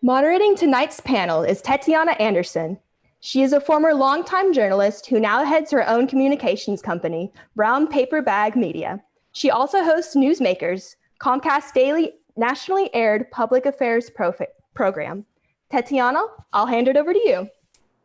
Moderating tonight's panel is Tetiana Anderson. She is a former longtime journalist who now heads her own communications company, Brown Paper Bag Media. She also hosts Newsmakers, Comcast's daily nationally aired public affairs program. Tetiana, I'll hand it over to you.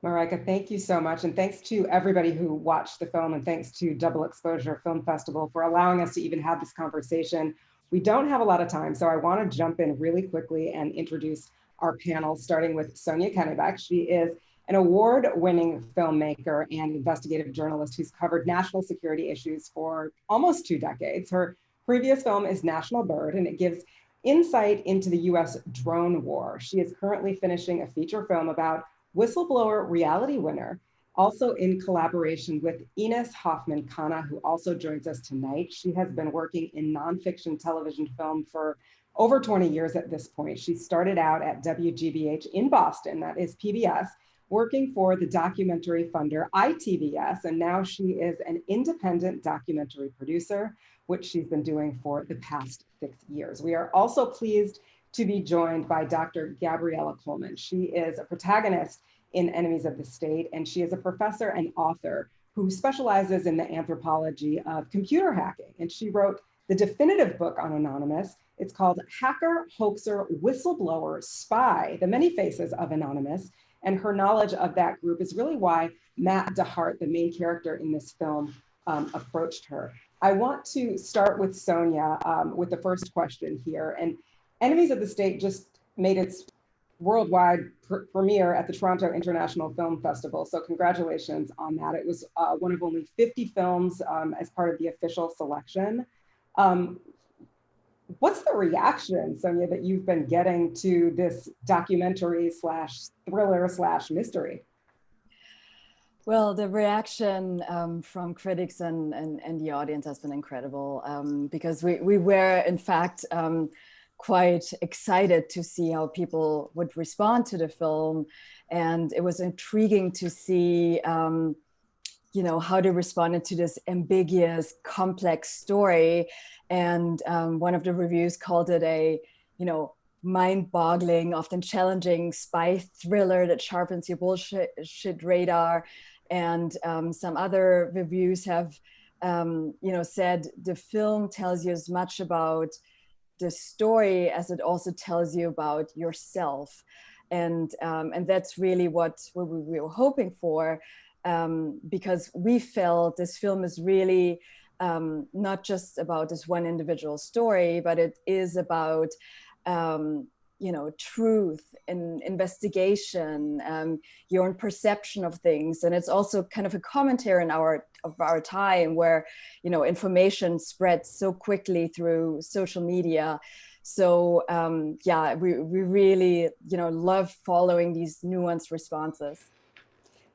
Marika, thank you so much. And thanks to everybody who watched the film, and thanks to Double Exposure Film Festival for allowing us to even have this conversation. We don't have a lot of time, so I want to jump in really quickly and introduce our panel, starting with Sonia Kennebeck. She is an award-winning filmmaker and investigative journalist who's covered national security issues for almost 2 decades. Her previous film is National Bird, and it gives insight into the US drone war. She is currently finishing a feature film about whistleblower reality winner, also in collaboration with Ines Hofmann Kanna, who also joins us tonight. She has been working in nonfiction television film for over 20 years at this point. She started out at WGBH in Boston, that is PBS, working for the documentary funder ITVS, and now she is an independent documentary producer, which she's been doing for the past 6 years. We are also pleased to be joined by Dr. Gabriella Coleman. She is a protagonist in Enemies of the State, and she is a professor and author who specializes in the anthropology of computer hacking. And she wrote the definitive book on Anonymous. It's called Hacker, Hoaxer, Whistleblower, Spy, The Many Faces of Anonymous. And her knowledge of that group is really why Matt DeHart, the main character in this film, approached her. I want to start with Sonia with the first question here. And Enemies of the State just made its worldwide premiere at the Toronto International Film Festival. So congratulations on that. It was one of only 50 films as part of the official selection. What's the reaction, Sonia, that you've been getting to this documentary slash thriller slash mystery? Well, the reaction from critics and the audience has been incredible because we were, in fact, quite excited to see how people would respond to the film. And it was intriguing to see, how they responded to this ambiguous, complex story. And one of the reviews called it a, mind-boggling, often challenging spy thriller that sharpens your bullshit radar. And some other reviews have, said the film tells you as much about the story as it also tells you about yourself. And that's really what we were hoping for, because we felt this film is really not just about this one individual story, but it is about truth and investigation, your own perception of things. And it's also kind of a commentary of our time where, information spreads so quickly through social media. So we really, love following these nuanced responses.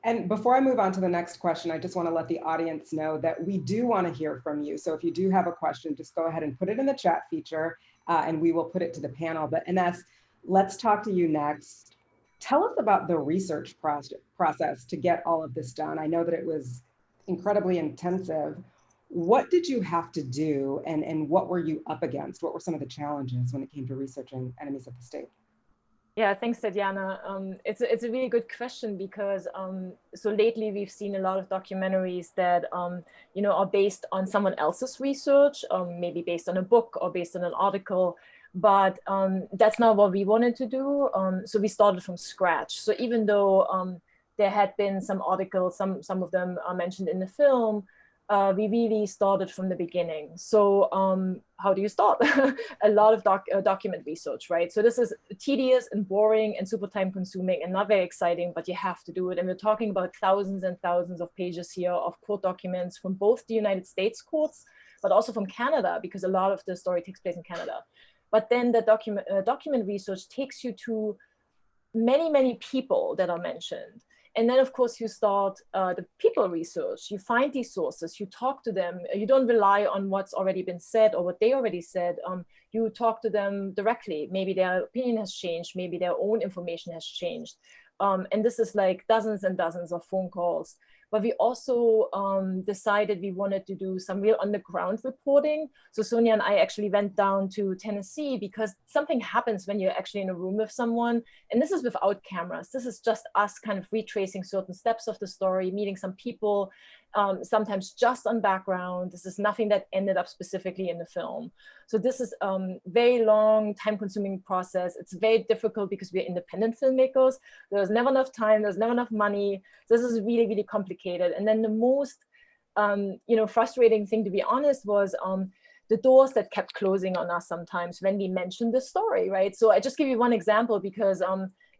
And before I move on to the next question, I just want to let the audience know that we do want to hear from you. So if you do have a question, just go ahead and put it in the chat feature and we will put it to the panel. But Ines, let's talk to you next. Tell us about the research process to get all of this done. I know that it was incredibly intensive. What did you have to do and what were you up against? What were some of the challenges when it came to researching Enemies of the State? Yeah, thanks, Tetiana. It's a really good question because so lately we've seen a lot of documentaries that are based on someone else's research, maybe based on a book or based on an article, but that's not what we wanted to do. So we started from scratch. So even though there had been some articles, some of them are mentioned in the film, we really started from the beginning. So how do you start? A lot of document research, right? So this is tedious and boring and super time consuming and not very exciting, but you have to do it. And we're talking about thousands and thousands of pages here of court documents from both the United States courts, but also from Canada, because a lot of the story takes place in Canada. But then the document research takes you to many, many people that are mentioned. And then, of course, you start the people research. You find these sources, you talk to them. You don't rely on what's already been said or what they already said. You talk to them directly. Maybe their opinion has changed. Maybe their own information has changed. And this is like dozens and dozens of phone calls but we also decided we wanted to do some real on-the-ground reporting. So Sonia and I actually went down to Tennessee because something happens when you're actually in a room with someone. And this is without cameras. This is just us kind of retracing certain steps of the story, meeting some people, sometimes just on background. This is nothing that ended up specifically in the film. So this is a very long, time-consuming process. It's very difficult because we're independent filmmakers. There's never enough time, there's never enough money. This is really, really complicated. And then the most frustrating thing, to be honest, was the doors that kept closing on us sometimes when we mentioned the story, right? So I just give you one example because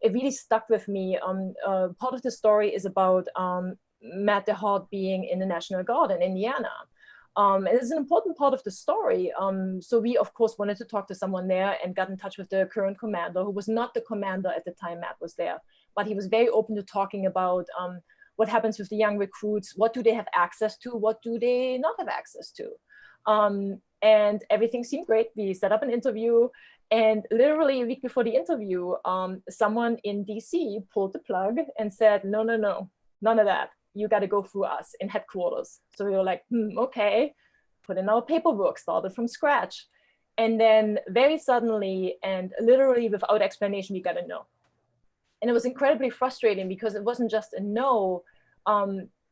it really stuck with me. Part of the story is about Matt DeHart being in the National Guard in Indiana. And it's an important part of the story. So we, of course, wanted to talk to someone there and got in touch with the current commander, who was not the commander at the time Matt was there, but he was very open to talking about what happens with the young recruits, what do they have access to, what do they not have access to. And everything seemed great. We set up an interview, and literally a week before the interview, someone in DC pulled the plug and said, no, none of that. You got to go through us in headquarters. So we were like, okay, put in our paperwork, started from scratch. And then very suddenly and literally without explanation, we got a no. And it was incredibly frustrating because it wasn't just a no,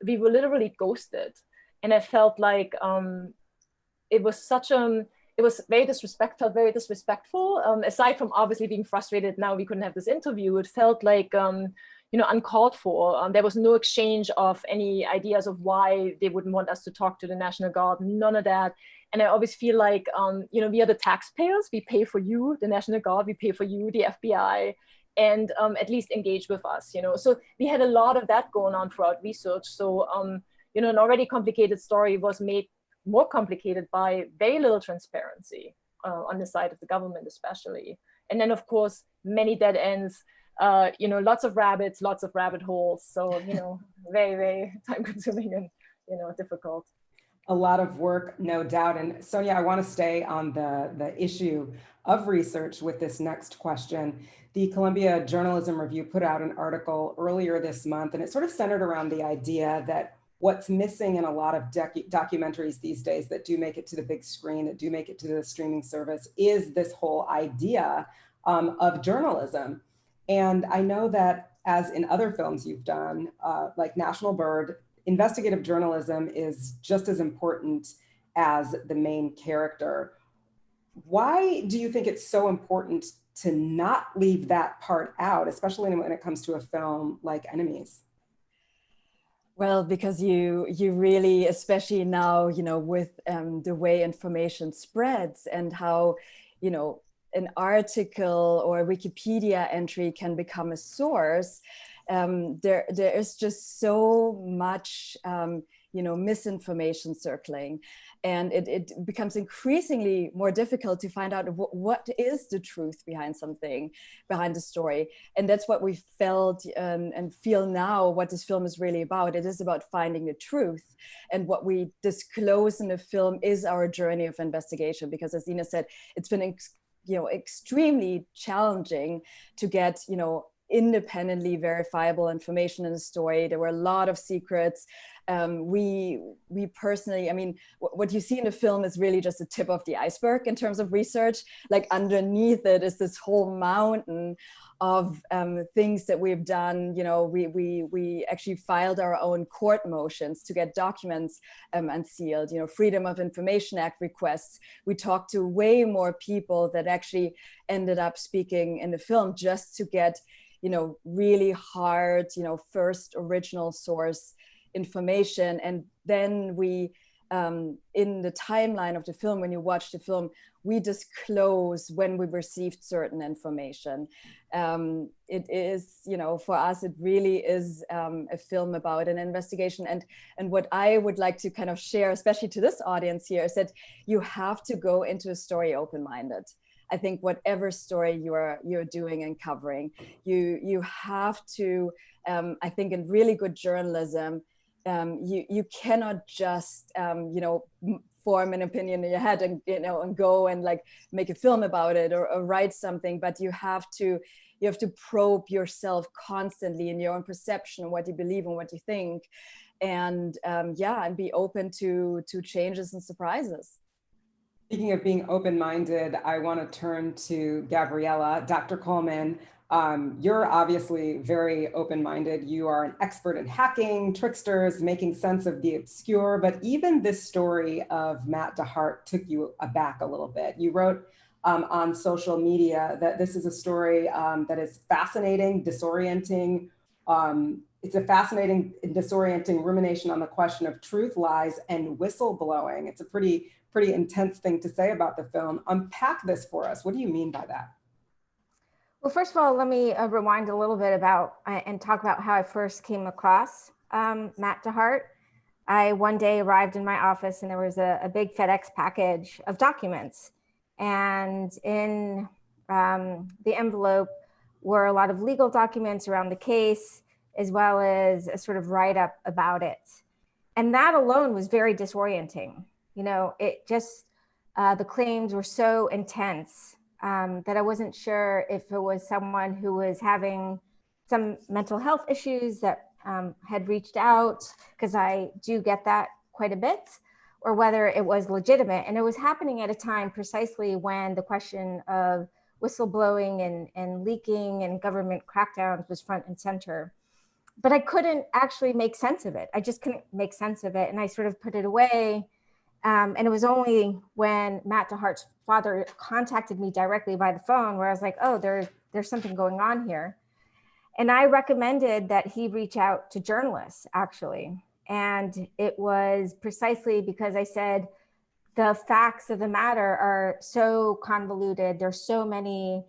we were literally ghosted. And I felt like it was it was very disrespectful. Aside from obviously being frustrated now we couldn't have this interview, it felt like, uncalled for. There was no exchange of any ideas of why they wouldn't want us to talk to the National Guard, none of that. And I always feel like, we are the taxpayers, we pay for you, the National Guard, we pay for you, the FBI, and at least engage with us, So we had a lot of that going on throughout research. So, an already complicated story was made more complicated by very little transparency on the side of the government, especially. And then, of course, many dead ends, lots of rabbits, lots of rabbit holes. So, very, very time consuming and, difficult. A lot of work, no doubt. And Sonia, I want to stay on the issue of research with this next question. The Columbia Journalism Review put out an article earlier this month, and it sort of centered around the idea that what's missing in a lot of documentaries these days that do make it to the big screen, that do make it to the streaming service, is this whole idea of journalism. And I know that as in other films you've done, like National Bird, investigative journalism is just as important as the main character. Why do you think it's so important to not leave that part out, especially when it comes to a film like Enemies? Well, because you really, especially now, with the way information spreads and how, an article or a Wikipedia entry can become a source, there is just so much, misinformation circling. And it becomes increasingly more difficult to find out what is the truth behind something, behind the story. And that's what we felt and feel now what this film is really about. It is about finding the truth. And what we disclose in the film is our journey of investigation. Because as Ines said, it's been extremely challenging to get, independently verifiable information in the story. There were a lot of secrets. We personally, what you see in the film is really just the tip of the iceberg in terms of research. Like underneath it is this whole mountain of things that we've done. We actually filed our own court motions to get documents unsealed, Freedom of Information Act requests. We talked to way more people that actually ended up speaking in the film just to get really hard, first original source information. And then we, in the timeline of the film, when you watch the film, we disclose when we received certain information. It is, for us, it really is a film about an investigation. And what I would like to kind of share, especially to this audience here, is that you have to go into a story open-minded. I think whatever story you're doing and covering, you have to, I think in really good journalism, you cannot just, form an opinion in your head and, and go and like make a film about it or write something, but you have to probe yourself constantly in your own perception, what you believe and what you think. and yeah, and be open to changes and surprises. Speaking of being open-minded, I want to turn to Gabriella. Dr. Coleman, you're obviously very open-minded. You are an expert in hacking, tricksters, making sense of the obscure, but even this story of Matt DeHart took you aback a little bit. You wrote on social media that this is a story that is fascinating, disorienting. It's a fascinating and disorienting rumination on the question of truth, lies, and whistleblowing. It's a pretty intense thing to say about the film. Unpack this for us. What do you mean by that? Well, first of all, let me rewind a little bit about and talk about how I first came across Matt DeHart. I one day arrived in my office and there was a big FedEx package of documents. And in the envelope were a lot of legal documents around the case, as well as a sort of write-up about it. And that alone was very disorienting. You know, it just, the claims were so intense that I wasn't sure if it was someone who was having some mental health issues that had reached out, because I do get that quite a bit, or whether it was legitimate. And it was happening at a time precisely when the question of whistleblowing and leaking and government crackdowns was front and center. But I couldn't actually make sense of it. I just couldn't make sense of it. And I sort of put it away. And it was only when Matt DeHart's father contacted me directly by the phone where I was like, oh, there's something going on here. And I recommended that he reach out to journalists, actually. And it was precisely because I said, the facts of the matter are so convoluted. There's so many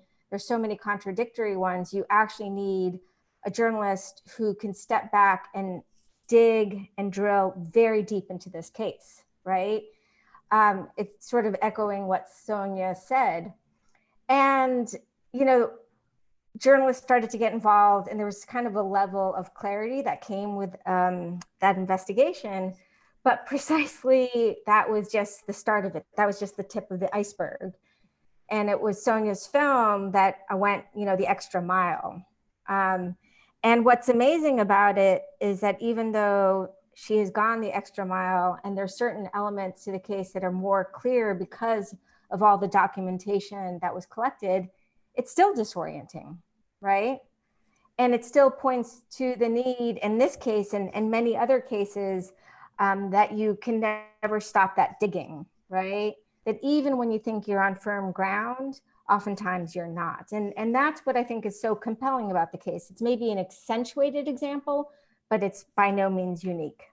contradictory ones. You actually need a journalist who can step back and dig and drill very deep into this case, right? It's sort of echoing what Sonia said. And, you know, journalists started to get involved and there was kind of a level of clarity that came with that investigation. But precisely that was just the start of it. That was just the tip of the iceberg. And it was Sonia's film that I went, you know, the extra mile. And what's amazing about it is that even though she has gone the extra mile and there's certain elements to the case that are more clear because of all the documentation that was collected, it's still disorienting, right? And it still points to the need in this case and many other cases that you can never stop that digging, right? That even when you think you're on firm ground, oftentimes you're not. And that's what I think is so compelling about the case. It's maybe an accentuated example, but it's by no means unique.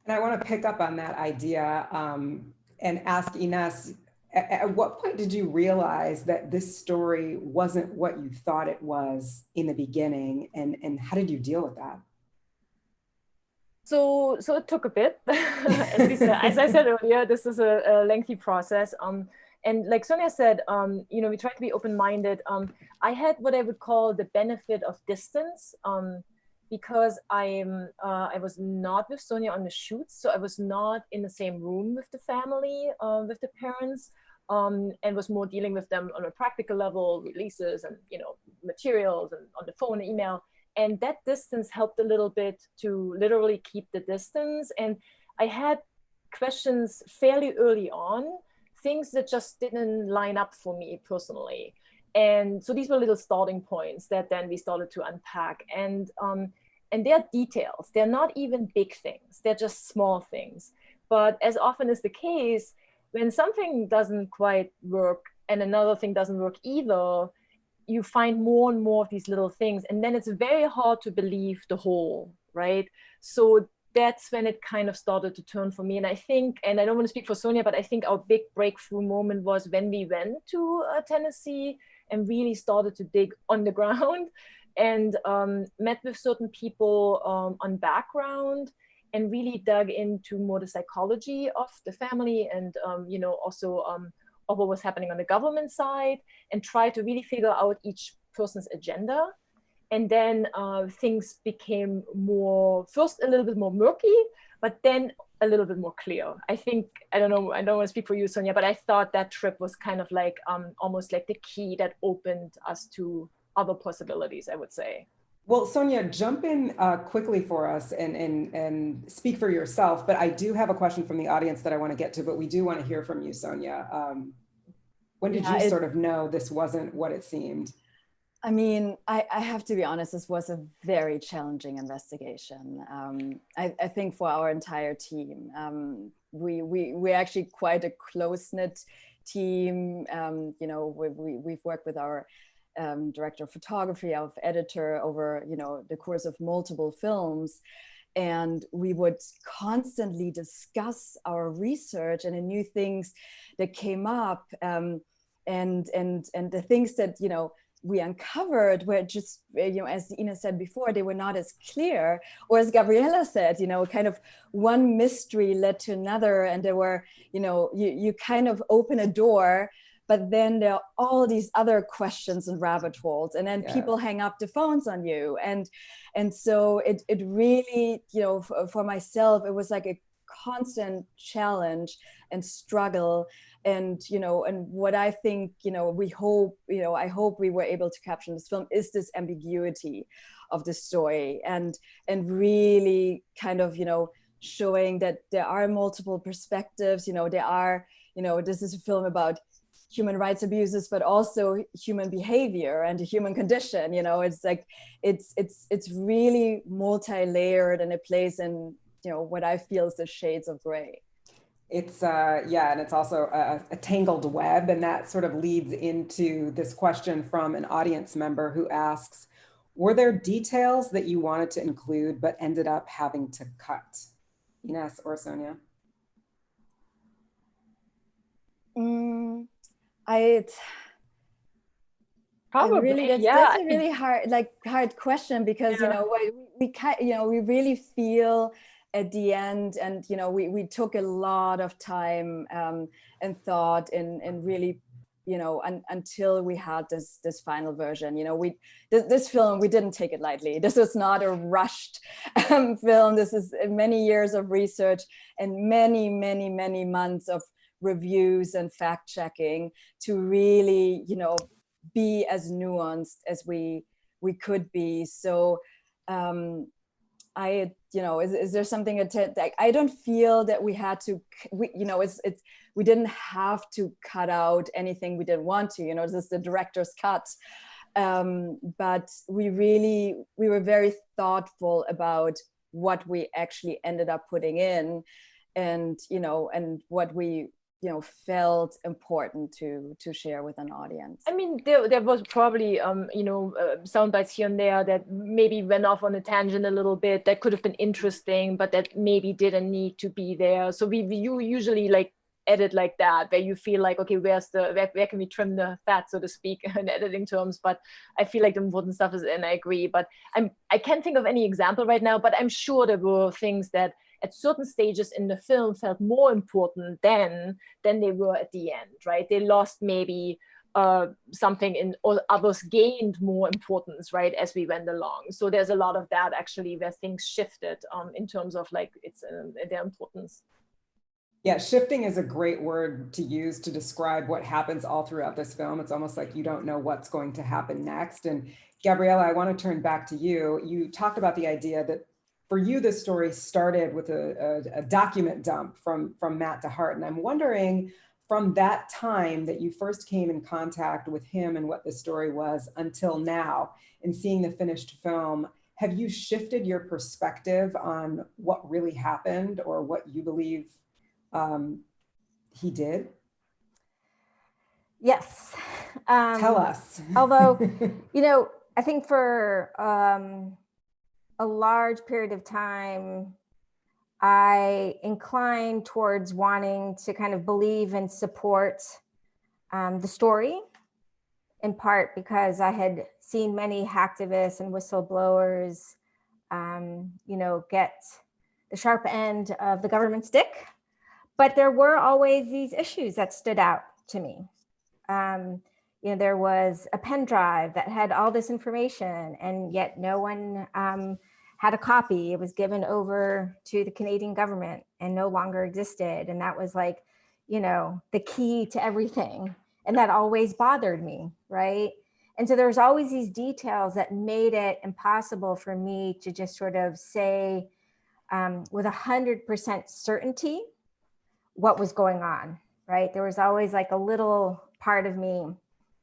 And I want to pick up on that idea and ask Ines, at what point did you realize that this story wasn't what you thought it was in the beginning? And how did you deal with that? So it took a bit. As I said earlier, this is a lengthy process. And like Sonia said, you know, we try to be open-minded. I had what I would call the benefit of distance because I was not with Sonia on the shoots, so I was not in the same room with the family, with the parents, and was more dealing with them on a practical level, releases and, you know, materials and on the phone, email. And that distance helped a little bit to literally keep the distance. And I had questions fairly early on, things that just didn't line up for me personally. And so these were little starting points that then we started to unpack. And they're details. They're not even big things. They're just small things. But as often is the case, when something doesn't quite work and another thing doesn't work either, you find more and more of these little things. And then it's very hard to believe the whole, right? So that's when it kind of started to turn for me. And I think, and I don't want to speak for Sonia, but I think our big breakthrough moment was when we went to Tennessee and really started to dig on the ground and met with certain people on background and really dug into more the psychology of the family and, you know, also of what was happening on the government side and try to really figure out each person's agenda. And then things became more, first a little bit more murky, but then a little bit more clear. I think, I don't know, I don't want to speak for you, Sonia, but I thought that trip was kind of like almost like the key that opened us to other possibilities, I would say. Well, Sonia, jump in quickly for us and speak for yourself, but I do have a question from the audience that I want to get to, but we do want to hear from you, Sonia. When did you sort of know this wasn't what it seemed? I mean, I have to be honest, this was a very challenging investigation. I think for our entire team, we're actually quite a close-knit team. You know, we've worked with our director of photography, our editor over, you know, the course of multiple films. And we would constantly discuss our research and the new things that came up, and the things that, you know, we uncovered were just, you know, as Ines said before, they were not as clear, or as Gabriella said, you know, kind of one mystery led to another, and there were, you know, you kind of open a door, but then there are all these other questions and rabbit holes, and then people hang up the phones on you. And so it really, you know, for myself, it was like a constant challenge and struggle. And, you know, and what I think, you know, we hope, you know, I hope we were able to capture in this film is this ambiguity of the story, and really kind of, you know, showing that there are multiple perspectives, you know, there are, you know, this is a film about human rights abuses, but also human behavior and the human condition. You know, it's like, it's really multi-layered, and it plays in, you know, what I feel is the shades of gray. It's yeah, and it's also a tangled web, and that sort of leads into this question from an audience member who asks, were there details that you wanted to include but ended up having to cut? Ines or Sonia? Probably, that's a really hard question, because you know, we really feel at the end, and you know, we took a lot of time and thought and really, you know, until we had this final version. You know, this film, we didn't take it lightly. This was not a rushed film. This is many years of research and many months of reviews and fact checking to really, you know, be as nuanced as we could be. So you know, is there something that I don't feel that we had to, you know, we didn't have to cut out anything we didn't want to, you know, this is the director's cut. But we were very thoughtful about what we actually ended up putting in, and, you know, and what we, you know, felt important to share with an audience. I mean, there was probably, you know, sound bites here and there that maybe went off on a tangent a little bit, that could have been interesting, but that maybe didn't need to be there. So you usually like edit like that, where you feel like, okay, where can we trim the fat, so to speak, in editing terms. But I feel like the important stuff is, and I agree, but I can't think of any example right now, but I'm sure there were things that at certain stages in the film felt more important than they were at the end, right? They lost maybe something in, or others gained more importance, right, as we went along. So there's a lot of that actually, where things shifted in terms of like their importance. Yeah, shifting is a great word to use to describe what happens all throughout this film. It's almost like you don't know what's going to happen next. And Gabriella, I want to turn back to you. You talked about the idea that for you, the story started with a document dump from Matt DeHart. And I'm wondering, from that time that you first came in contact with him and what the story was until now, and seeing the finished film, have you shifted your perspective on what really happened, or what you believe he did? Yes. Tell us. Although, you know, I think for a large period of time, I inclined towards wanting to kind of believe and support the story, in part because I had seen many hacktivists and whistleblowers, you know, get the sharp end of the government stick. But there were always these issues that stood out to me. You know, there was a pen drive that had all this information, and yet no one had a copy. It was given over to the Canadian government and no longer existed. And that was like, you know, the key to everything. And that always bothered me, right? And so there's always these details that made it impossible for me to just sort of say with 100% certainty what was going on, right? There was always like a little part of me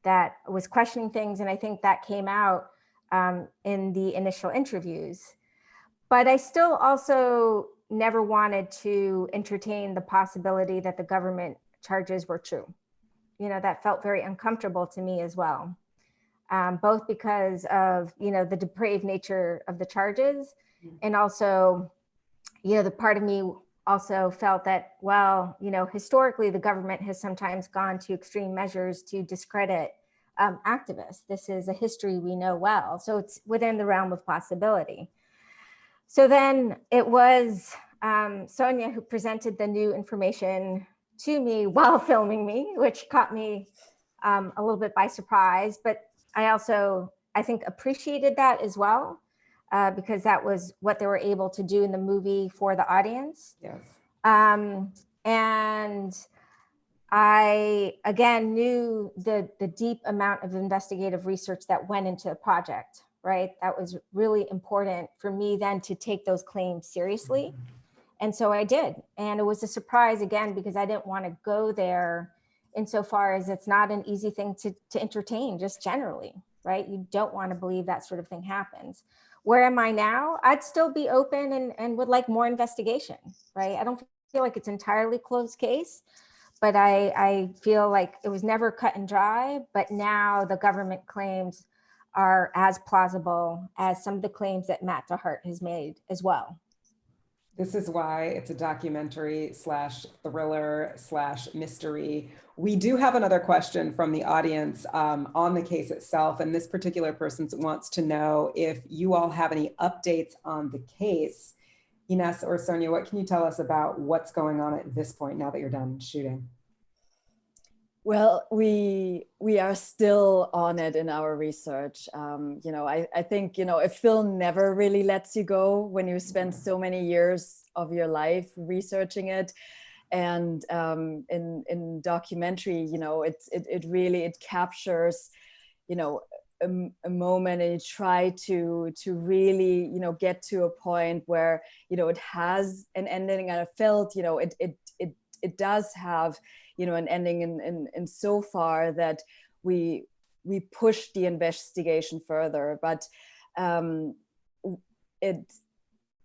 that was questioning things. And I think that came out in the initial interviews. But I still also never wanted to entertain the possibility that the government charges were true. You know, that felt very uncomfortable to me as well. Both because of, you know, the depraved nature of the charges, and also, you know, the part of me also felt that, well, you know, historically, the government has sometimes gone to extreme measures to discredit activists. This is a history we know well. So it's within the realm of possibility. So then it was Sonia who presented the new information to me while filming me, which caught me a little bit by surprise. But I also, I think, appreciated that as well, because that was what they were able to do in the movie for the audience. Yes. And I, again, knew the deep amount of investigative research that went into the project, right? That was really important for me then to take those claims seriously. And so I did. And it was a surprise, again, because I didn't want to go there insofar as it's not an easy thing to entertain, just generally, right? You don't want to believe that sort of thing happens. Where am I now? I'd still be open and would like more investigation, right? I don't feel like it's entirely closed case, but I feel like it was never cut and dry, but now the government claims are as plausible as some of the claims that Matt DeHart has made as well. This is why it's a documentary slash thriller slash mystery. We do have another question from the audience on the case itself. And this particular person wants to know if you all have any updates on the case. Ines or Sonia, what can you tell us about what's going on at this point now that you're done shooting? Well, we are still on it in our research. You know, I think, you know, a film never really lets you go when you spend so many years of your life researching it. And in documentary, you know, it really captures, you know, a moment, and you try to really, you know, get to a point where, you know, it has an ending. And I felt, you know, it does have, you know, an ending in so far that we push the investigation further. But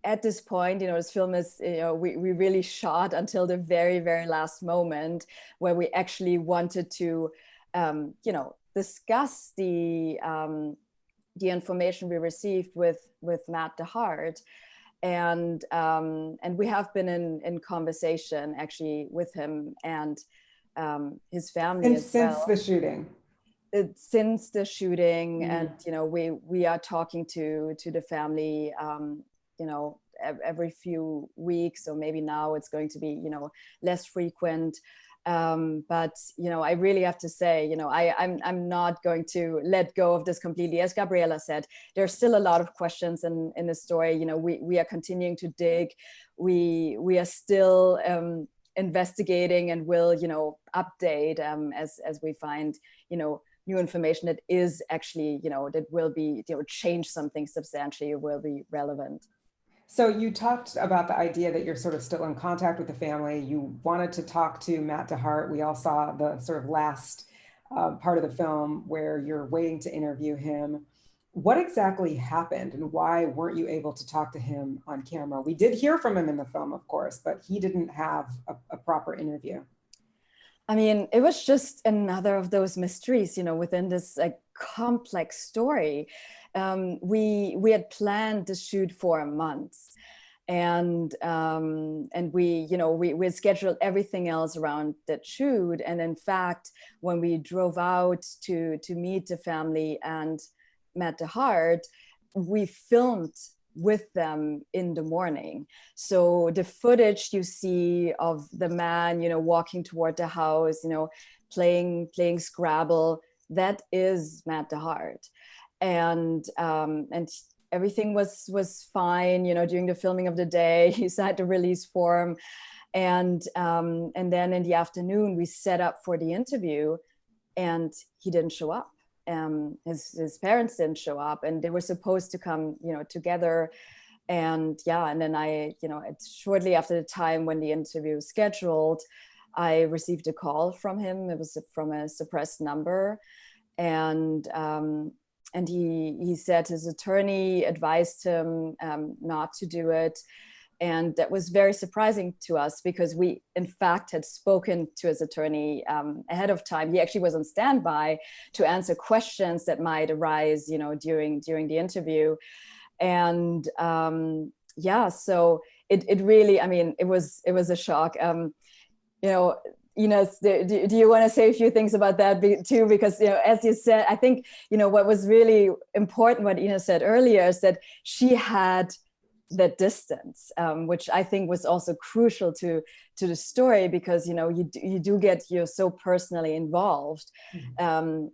at this point, you know, this film is, you know, we really shot until the very, very last moment where we actually wanted to, you know, discuss the information we received with Matt DeHart. And we have been in conversation actually with him and his family and as since well. the shooting. Since the shooting, Mm-hmm. and you know, we are talking to the family, you know, every few weeks, or maybe now it's going to be, you know, less frequent. But you know, I really have to say, you know, I'm not going to let go of this completely. As Gabriella said, there's still a lot of questions in the story. You know, we are continuing to dig. We are still investigating, and will, you know, update as we find, you know, new information that is actually, you know, that will be, you know, change something substantially, will be relevant. So you talked about the idea that you're sort of still in contact with the family. You wanted to talk to Matt DeHart. We all saw the sort of last part of the film where you're waiting to interview him. What exactly happened, and why weren't you able to talk to him on camera? We did hear from him in the film, of course, but he didn't have a proper interview. I mean, it was just another of those mysteries, you know, within this like complex story. We had planned to shoot for a month, and we, you know, we scheduled everything else around that shoot. And in fact, when we drove out to meet the family and Matt DeHart, we filmed with them in the morning. So the footage you see of the man, you know, walking toward the house, you know, playing Scrabble, that is Matt DeHart. And everything was fine, you know, during the filming of the day. He signed the release form, and then in the afternoon we set up for the interview, and he didn't show up. his parents didn't show up, and they were supposed to come, together. And and then it's shortly after the time when the interview was scheduled, I received a call from him. It was from a suppressed number, and he said his attorney advised him not to do it. And that was very surprising to us, because we, in fact, had spoken to his attorney ahead of time. He actually was on standby to answer questions that might arise, during the interview. And so it really, I mean, it was a shock. Ines, do you want to say a few things about that too? Because, as you said, I think, what was really important, what Ines said earlier, is that she had that distance, which I think was also crucial to the story, because you do get so personally involved, when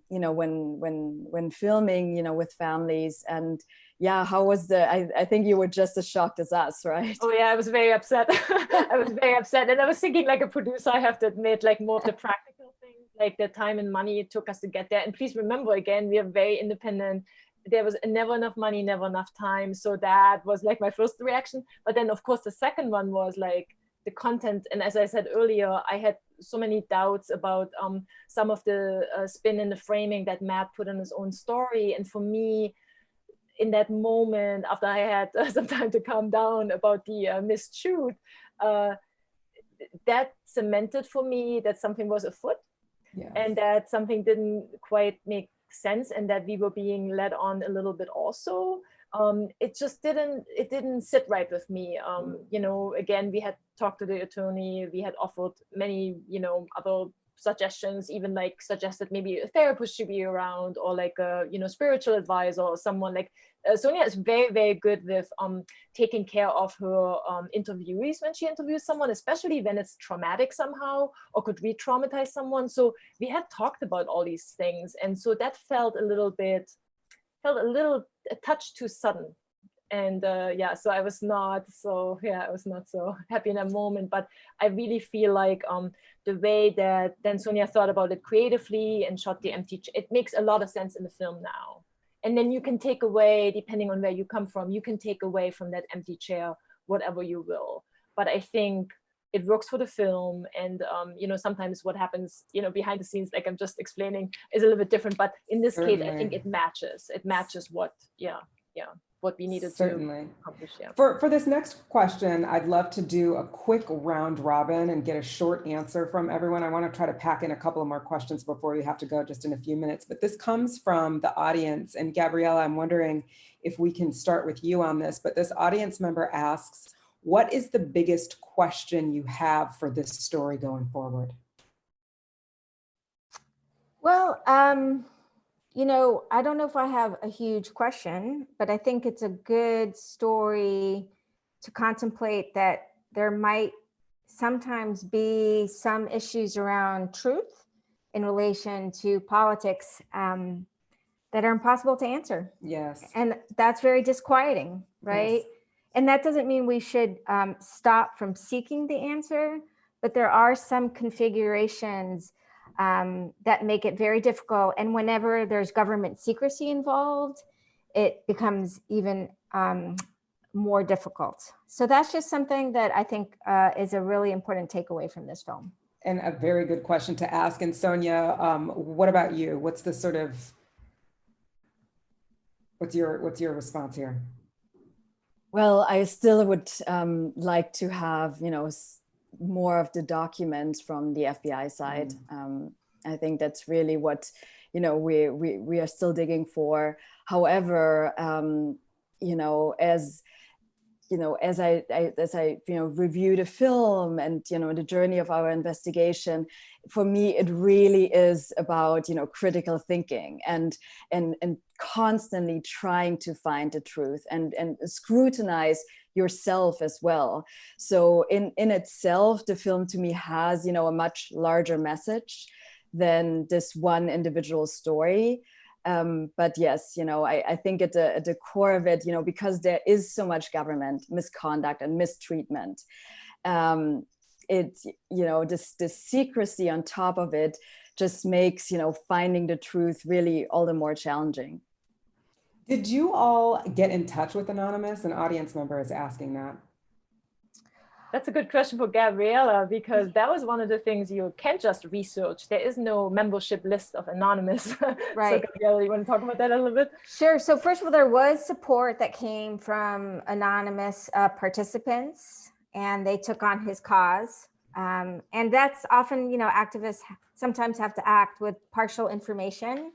filming, with families. And how was I think you were just as shocked as us, right? Oh yeah, I was very upset. I was very upset, and I was thinking, like a producer, I have to admit, like more of the practical things, like the time and money it took us to get there. And please remember, again, we are very independent. There was never enough money, never enough time. So that was like my first reaction. But then, of course, the second one was like the content. And as I said earlier, I had so many doubts about some of the spin and the framing that Matt put on his own story. And for me, in that moment, after I had some time to calm down about the missed shoot, that cemented for me that something was afoot, and that something didn't quite make sense, and that we were being led on a little bit also. It just didn't sit right with me. Again, we had talked to the attorney, we had offered many, other suggestions, even like suggested maybe a therapist should be around, or like a, spiritual advisor, or someone like Sonia is very, very good with taking care of her interviewees when she interviews someone, especially when it's traumatic somehow or could re-traumatize someone. So we had talked about all these things, and so that felt a touch too sudden. And so I was not so happy in that moment. But I really feel like the way that then Sonia thought about it creatively and shot the empty, it makes a lot of sense in the film now. And then you can take away, depending on where you come from, you can take away from that empty chair whatever you will. But I think it works for the film. And sometimes what happens behind the scenes, like I'm just explaining, is a little bit different. But in this case, I think it matches what we needed to accomplish. For this next question, I'd love to do a quick round robin and get a short answer from everyone. I want to try to pack in a couple of more questions before we have to go just in a few minutes, but this comes from the audience. And Gabriella, I'm wondering if we can start with you on this, but this audience member asks, what is the biggest question you have for this story going forward? Well, I don't know if I have a huge question, but I think it's a good story to contemplate that there might sometimes be some issues around truth in relation to politics that are impossible to answer. Yes. And that's very disquieting, right? Yes. And that doesn't mean we should stop from seeking the answer, but there are some configurations that make it very difficult. And whenever there's government secrecy involved, it becomes even more difficult. So that's just something that I think is a really important takeaway from this film. And a very good question to ask. And Sonia, what about you? What's your response here? Well, I still would like to have, more of the documents from the FBI side. I think that's really what, we are still digging for. However, as I review the film and the journey of our investigation, for me it really is about critical thinking and constantly trying to find the truth and scrutinize yourself as well. So in itself, the film to me has a much larger message than this one individual story. But yes, I think at the core of it, because there is so much government misconduct and mistreatment, it's this secrecy on top of it just makes, finding the truth really all the more challenging. Did you all get in touch with Anonymous? An audience member is asking that. That's a good question for Gabriella, because that was one of the things you can't just research. There is no membership list of Anonymous. Right. So Gabriella, you want to talk about that a little bit? Sure. So first of all, there was support that came from anonymous participants, and they took on his cause. And that's often, activists sometimes have to act with partial information.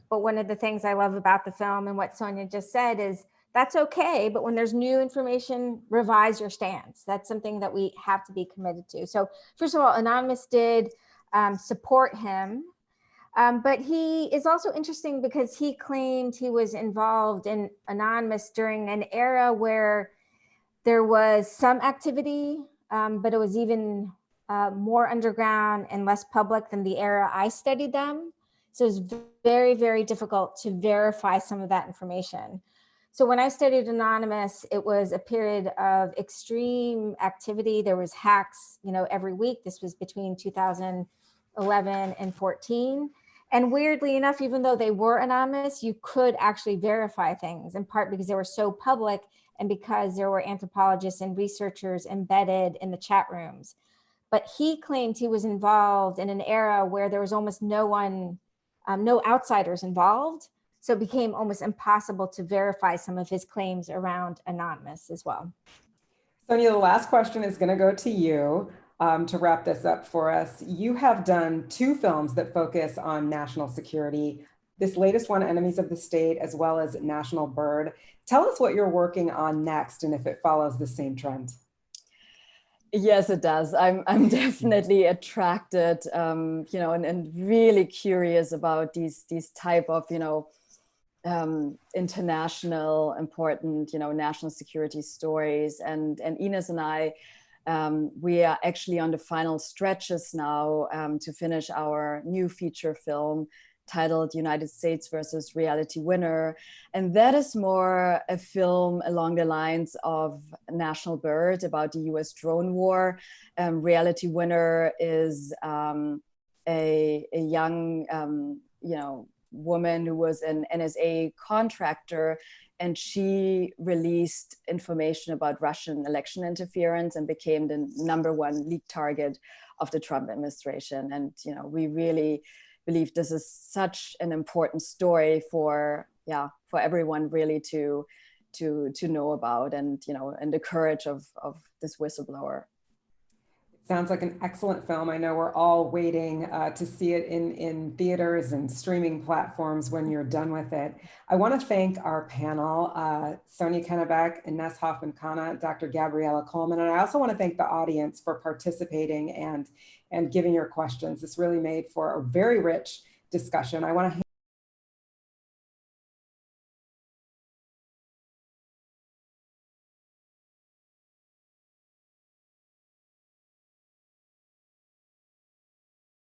But one of the things I love about the film and what Sonia just said is that's okay. But when there's new information, revise your stance. That's something that we have to be committed to. So first of all, Anonymous did support him. But he is also interesting because he claimed he was involved in Anonymous during an era where there was some activity, but it was even more underground and less public than the era I studied them. So it was very, very difficult to verify some of that information. So when I studied Anonymous, it was a period of extreme activity. There was hacks, every week. This was between 2011 and 14. And weirdly enough, even though they were anonymous, you could actually verify things, in part because they were so public and because there were anthropologists and researchers embedded in the chat rooms. But he claimed he was involved in an era where there was almost no one, no outsiders involved. So it became almost impossible to verify some of his claims around Anonymous as well. Sonia, the last question is going to go to you to wrap this up for us. You have done 2 films that focus on national security. This latest one, Enemies of the State, as well as National Bird. Tell us what you're working on next and if it follows the same trend. Yes, it does. I'm definitely attracted, and really curious about these type of, international important, national security stories. And Ines and I, we are actually on the final stretches now to finish our new feature film titled United States versus Reality Winner. And that is more a film along the lines of National Bird, about the US drone war. Reality Winner is a young, woman who was an NSA contractor, and she released information about Russian election interference and became the #1 leak target of the Trump administration. And we really believe this is such an important story for everyone really to know about, and and the courage of this whistleblower. Sounds like an excellent film. I know we're all waiting to see it in theaters and streaming platforms when you're done with it. I want to thank our panel, Sonia Kennebeck, Ines Hofmann Kanna, Dr. Gabriella Coleman, and I also want to thank the audience for participating and giving your questions. This really made for a very rich discussion. I want to